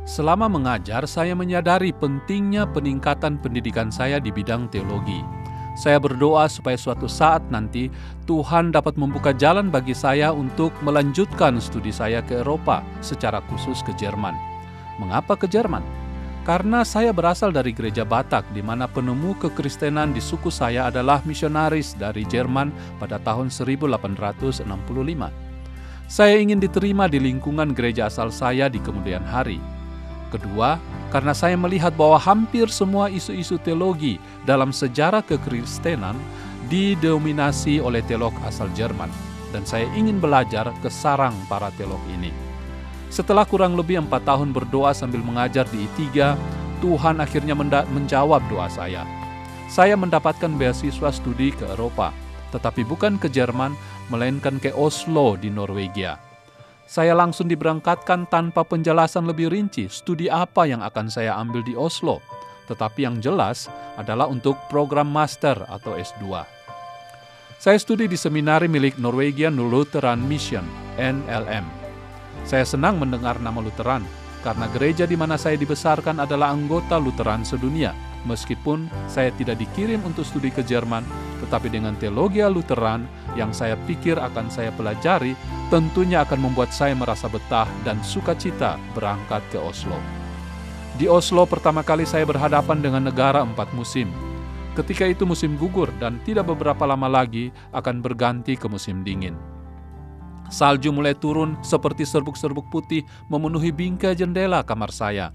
Selama mengajar, saya menyadari pentingnya peningkatan pendidikan saya di bidang teologi. Saya berdoa supaya suatu saat nanti Tuhan dapat membuka jalan bagi saya untuk melanjutkan studi saya ke Eropa, secara khusus ke Jerman. Mengapa ke Jerman? Karena saya berasal dari gereja Batak, di mana penemu kekristenan di suku saya adalah misionaris dari Jerman pada tahun 1865. Saya ingin diterima di lingkungan gereja asal saya di kemudian hari. Kedua, karena saya melihat bahwa hampir semua isu-isu teologi dalam sejarah kekristenan didominasi oleh teolog asal Jerman, dan saya ingin belajar ke sarang para teolog ini. Setelah kurang lebih 4 tahun berdoa sambil mengajar di I3, Tuhan akhirnya menjawab doa saya. Saya mendapatkan beasiswa studi ke Eropa, tetapi bukan ke Jerman, melainkan ke Oslo di Norwegia. Saya langsung diberangkatkan tanpa penjelasan lebih rinci studi apa yang akan saya ambil di Oslo, tetapi yang jelas adalah untuk program master atau S2. Saya studi di seminari milik Norwegian Lutheran Mission, NLM. Saya senang mendengar nama Lutheran, karena gereja di mana saya dibesarkan adalah anggota Lutheran sedunia. Meskipun saya tidak dikirim untuk studi ke Jerman, tetapi dengan teologi Lutheran yang saya pikir akan saya pelajari, tentunya akan membuat saya merasa betah dan sukacita berangkat ke Oslo. Di Oslo pertama kali saya berhadapan dengan negara 4 musim. Ketika itu musim gugur dan tidak beberapa lama lagi akan berganti ke musim dingin. Salju mulai turun seperti serbuk-serbuk putih memenuhi bingkai jendela kamar saya.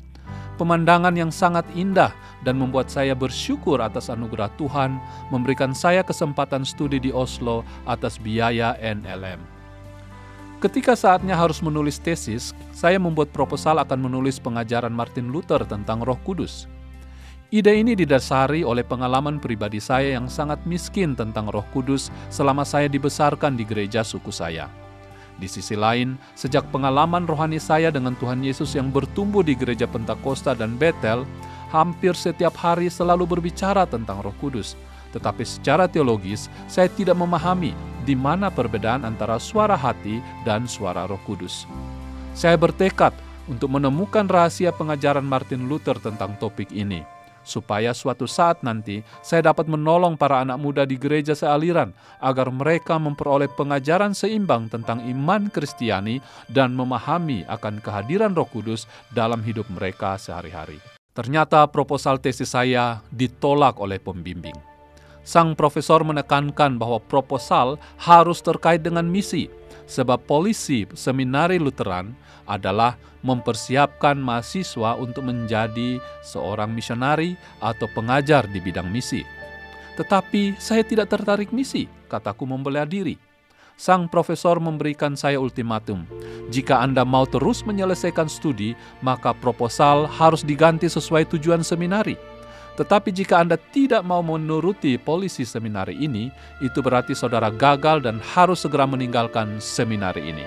Pemandangan yang sangat indah dan membuat saya bersyukur atas anugerah Tuhan memberikan saya kesempatan studi di Oslo atas biaya NLM. Ketika saatnya harus menulis tesis, saya membuat proposal akan menulis pengajaran Martin Luther tentang Roh Kudus. Ide ini didasari oleh pengalaman pribadi saya yang sangat miskin tentang Roh Kudus selama saya dibesarkan di gereja suku saya. Di sisi lain, sejak pengalaman rohani saya dengan Tuhan Yesus yang bertumbuh di gereja Pentakosta dan Bethel, hampir setiap hari selalu berbicara tentang Roh Kudus. Tetapi secara teologis, saya tidak memahami di mana perbedaan antara suara hati dan suara Roh Kudus. Saya bertekad untuk menemukan rahasia pengajaran Martin Luther tentang topik ini, supaya suatu saat nanti saya dapat menolong para anak muda di gereja sealiran agar mereka memperoleh pengajaran seimbang tentang iman Kristiani dan memahami akan kehadiran Roh Kudus dalam hidup mereka sehari-hari. Ternyata proposal tesis saya ditolak oleh pembimbing. Sang profesor menekankan bahwa proposal harus terkait dengan misi, sebab polisi seminari Lutheran adalah mempersiapkan mahasiswa untuk menjadi seorang misionari atau pengajar di bidang misi. Tetapi saya tidak tertarik misi, kataku membela diri. Sang profesor memberikan saya ultimatum. Jika Anda mau terus menyelesaikan studi, maka proposal harus diganti sesuai tujuan seminari. Tetapi jika Anda tidak mau menuruti polisi seminari ini, itu berarti saudara gagal dan harus segera meninggalkan seminari ini.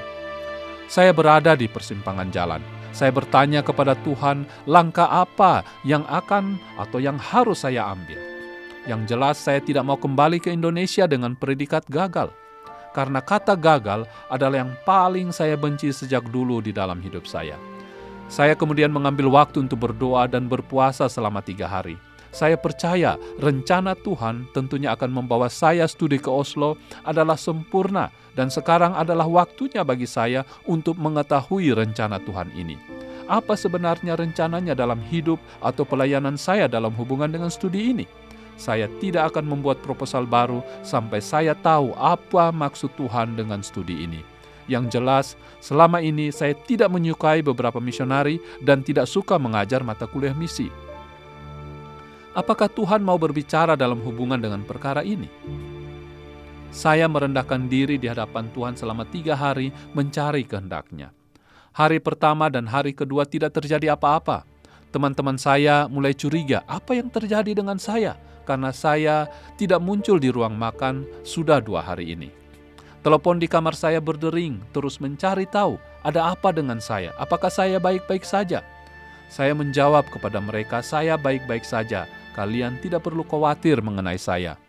Saya berada di persimpangan jalan. Saya bertanya kepada Tuhan, langkah apa yang akan atau yang harus saya ambil? Yang jelas saya tidak mau kembali ke Indonesia dengan predikat gagal. Karena kata gagal adalah yang paling saya benci sejak dulu di dalam hidup saya. Saya kemudian mengambil waktu untuk berdoa dan berpuasa selama 3 hari. Saya percaya rencana Tuhan tentunya akan membawa saya studi ke Oslo adalah sempurna dan sekarang adalah waktunya bagi saya untuk mengetahui rencana Tuhan ini. Apa sebenarnya rencananya dalam hidup atau pelayanan saya dalam hubungan dengan studi ini? Saya tidak akan membuat proposal baru sampai saya tahu apa maksud Tuhan dengan studi ini. Yang jelas, selama ini saya tidak menyukai beberapa misionari dan tidak suka mengajar mata kuliah misi. Apakah Tuhan mau berbicara dalam hubungan dengan perkara ini? Saya merendahkan diri di hadapan Tuhan selama 3 hari mencari kehendak-Nya. Hari pertama dan hari kedua tidak terjadi apa-apa. Teman-teman saya mulai curiga apa yang terjadi dengan saya karena saya tidak muncul di ruang makan sudah 2 hari ini. Telepon di kamar saya berdering, terus mencari tahu ada apa dengan saya, apakah saya baik-baik saja. Saya menjawab kepada mereka, saya baik-baik saja. Kalian tidak perlu khawatir mengenai saya.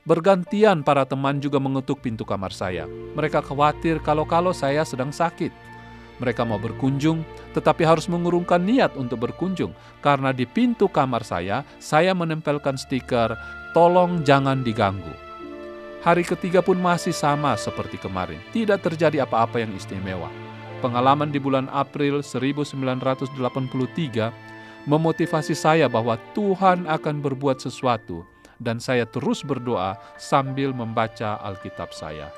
Bergantian para teman juga mengetuk pintu kamar saya. Mereka khawatir kalau saya sedang sakit. Mereka mau berkunjung, tetapi harus mengurungkan niat untuk berkunjung, karena di pintu kamar saya menempelkan stiker, "Tolong jangan diganggu." Hari ketiga pun masih sama seperti kemarin, tidak terjadi apa-apa yang istimewa. Pengalaman di bulan April 1983 memotivasi saya bahwa Tuhan akan berbuat sesuatu, dan saya terus berdoa sambil membaca Alkitab saya.